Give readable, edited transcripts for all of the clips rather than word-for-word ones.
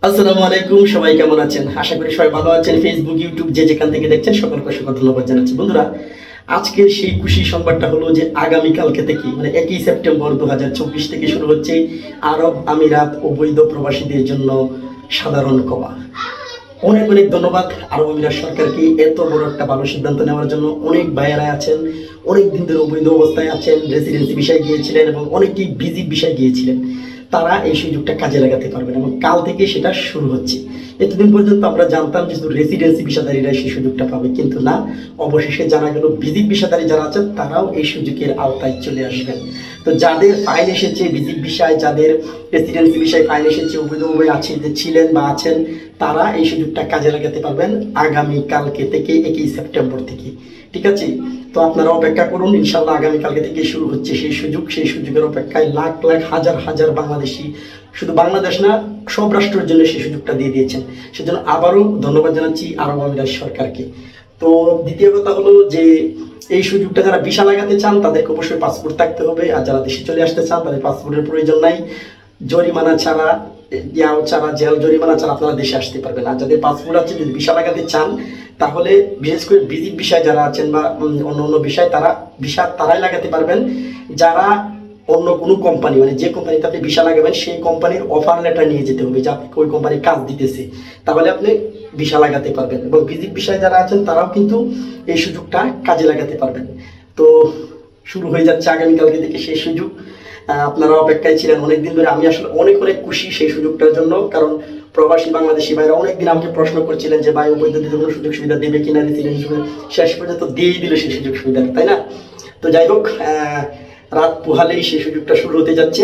আসসালামু আলাইকুম, সবাই কেমন আছেন? আশা করি সবাই ভালো আছেন। ফেসবুক, ইউটিউব যে যেখান থেকে দেখছেন সকলকে অসংখ্য ধন্যবাদ জানাচ্ছি। বন্ধুরা, আজকের সেই খুশি সংবাদটা হলো যে আগামীকালকে থেকে মানে 1 সেপ্টেম্বর 2024 থেকে শুরু হচ্ছে আরব আমিরাত অবৈধ প্রবাসীদের জন্য সাধারণ ক্ষমা। অনেক অনেক ধন্যবাদ আরব আমিরাত সরকারকে এত বড় একটা ভালো সিদ্ধান্ত নেওয়ার জন্য। অনেক ভাইয়েরা আছেন, অনেক দিন ধরে অবৈধ অবস্থায় আছেন, রেসিডেন্সি বিষয়ে গিয়েছিলেন এবং অনেকেই বিজি বিষয়ে গিয়েছিলেন। তারা এই সুযোগটা কাজে লাগাতে পারবেন এবং কাল থেকে সেটা শুরু হচ্ছে। এতদিন পর্যন্ত আমরা জানতাম যে শুধু রেসিডেন্সি ভিসাধারীরা সেই সুযোগটা পাবে, কিন্তু না, অবশেষে জানা গেল ভিজিট ভিসাধারী যারা আছেন তারাও এই সুযোগের আওতায় চলে আসবেন। তো যাদের ফাইল এসেছে ভিজিট বিষয়, যাদের রেসিডেন্সি বিষয়ে ফাইল এসেছে, অবৈধভাবে আছে যে ছিলেন বা আছেন, তারা এই সুযোগটা কাজে লাগাতে পারবেন আগামী কালকে থেকে 1 সেপ্টেম্বর থেকে। ঠিক আছে? তো আপনারা অপেক্ষা করুন, ইনশাল্লাহ আগামীকালকে থেকে শুরু হচ্ছে সেই সুযোগ। সেই সুযোগের অপেক্ষায় লাখ লাখ হাজার হাজার বাংলাদেশি, শুধু বাংলাদেশ না সব রাষ্ট্রের জন্য সেই সুযোগটা দিয়ে দিয়েছেন। সেজন্য আবারও ধন্যবাদ জানাচ্ছি আরব আমিরাত সরকারকে। তো দ্বিতীয় কথা হলো যে এই সুযোগটা যারা ভিসা লাগাতে চান তাদেরকে অবশ্যই পাসপোর্ট থাকতে হবে, আর যারা দেশে চলে আসতে চান তাদের পাসপোর্টের প্রয়োজন নাই। জরিমানা ছাড়া, জেল জরিমানা ছাড়া আপনারা দেশে আসতে পারবেন। আর যাদের পাসপোর্ট আছে, যদি ভিসা লাগাতে চান তাহলে বিশেষ করে ভিজিট বিষয় যারা আছেন বা অন্য অন্য বিষয়, তারা ভিসা তারাই লাগাতে পারবেন যারা অন্য কোনো কোম্পানি, মানে যে কোম্পানিতে আপনি ভিসা লাগাবেন সেই কোম্পানির অফার লেটার নিয়ে যেতে হবে যে আপনাকে ওই কোম্পানি কাজ দিতেছে, তাহলে আপনি ভিসা লাগাতে পারবেন। এবং ভিজিট বিষয় যারা আছেন তারাও কিন্তু এই সুযোগটা কাজে লাগাতে পারবেন। তো শুরু হয়ে যাচ্ছে আগামীকালকে থেকে সেই সুযোগ। আপনারা অপেক্ষায় ছিলেন অনেকদিন ধরে। আমি আসলে অনেক অনেক খুশি সেই সুযোগটার জন্য, কারণ প্রবাসী বাংলাদেশি ভাইরা অনেকদিন আমাকে প্রশ্ন করছিলেন যে ভাই অবৈধদের কোনো সুযোগ সুবিধা দেবে কিনা, শেষ পর্যন্ত দিয়েই দিল সেই সুযোগ সুবিধা, তাই না? তো যাই হোক, রাত পোহালেই সেই সুযোগটা শুরু হতে যাচ্ছে।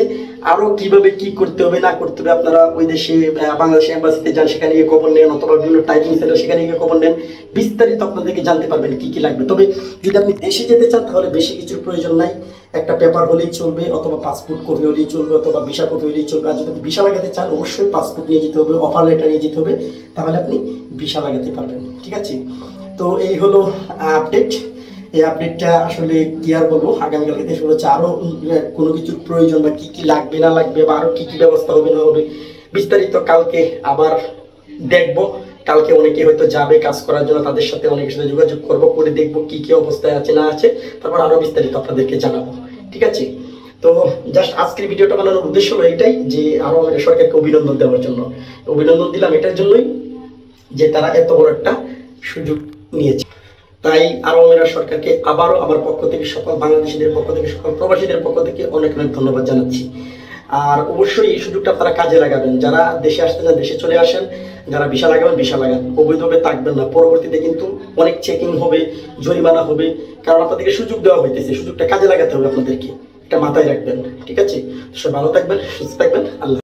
আরও কিভাবে কি করতে হবে না করতে হবে আপনারা ওই দেশে বাংলাদেশ এম্বাসিতে যান, সেখানে গিয়ে খবর নেন, অথবা বিভিন্ন টাইপিং সেন্টার সেখানে গিয়ে খবর নেন, বিস্তারিত আপনাদেরকে জানতে পারবেন কি কি লাগবে। তবে যদি আপনি দেশে যেতে চান তাহলে বেশি কিছুর প্রয়োজন নাই, একটা পেপার হলেই চলবে, অথবা পাসপোর্ট কপি হলেই চলবে, অথবা ভিসা কপি হলেই চলবে। আর যদি ভিসা লাগাতে চান অবশ্যই পাসপোর্ট নিয়ে যেতে হবে, অফার লেটার নিয়ে যেতে হবে, তাহলে আপনি ভিসা লাগাতে পারবেন। ঠিক আছে? তো এই হলো আপডেট। এই আপডেটটা আসলে কি আর বলবো, আগামীকালকে থেকে শুরু হচ্ছে। আরও কোনো কিছুর প্রয়োজন বা কী কী লাগবে না লাগবে বা আরও কী কী ব্যবস্থা হবে না হবে বিস্তারিত কালকে আবার দেখবো। কালকে অনেকে হয়তো যাবে কাজ করার জন্য, তাদের সাথে অনেকের সাথে যোগাযোগ করবো, করে দেখবো কী কী অবস্থায় আছে না আছে, তারপর আরও বিস্তারিত আপনাদেরকে জানাবো। ঠিক আছে? তো জাস্ট আজকের ভিডিওটা বানানোর উদ্দেশ্য হলো এটাই যে আরও সরকারকে অভিনন্দন দেওয়ার জন্য। অভিনন্দন দিলাম এটার জন্যই যে তারা এত বড় একটা সুযোগ নিয়েছে। তাই আরব আমিরাত সরকারকে আবারও আমার পক্ষ থেকে, সকল বাংলাদেশিদের পক্ষ থেকে, সকল প্রবাসীদের পক্ষ থেকে অনেক অনেক ধন্যবাদ জানাচ্ছি। আর অবশ্যই এই সুযোগটা আপনারা কাজে লাগাবেন। যারা দেশে আসতে চান দেশে চলে আসেন, যারা ভিসা লাগাবেন ভিসা লাগান, অবৈধভাবে থাকবেন না। পরবর্তীতে কিন্তু অনেক চেকিং হবে, জরিমানা হবে, কারণ আপনাদেরকে সুযোগ দেওয়া হইতেছে, সুযোগটা কাজে লাগাতে হবে আপনাদেরকে, এটা মাথায় রাখবেন। ঠিক আছে? সবাই ভালো থাকবেন, সুস্থ থাকবেন। আল্লাহ।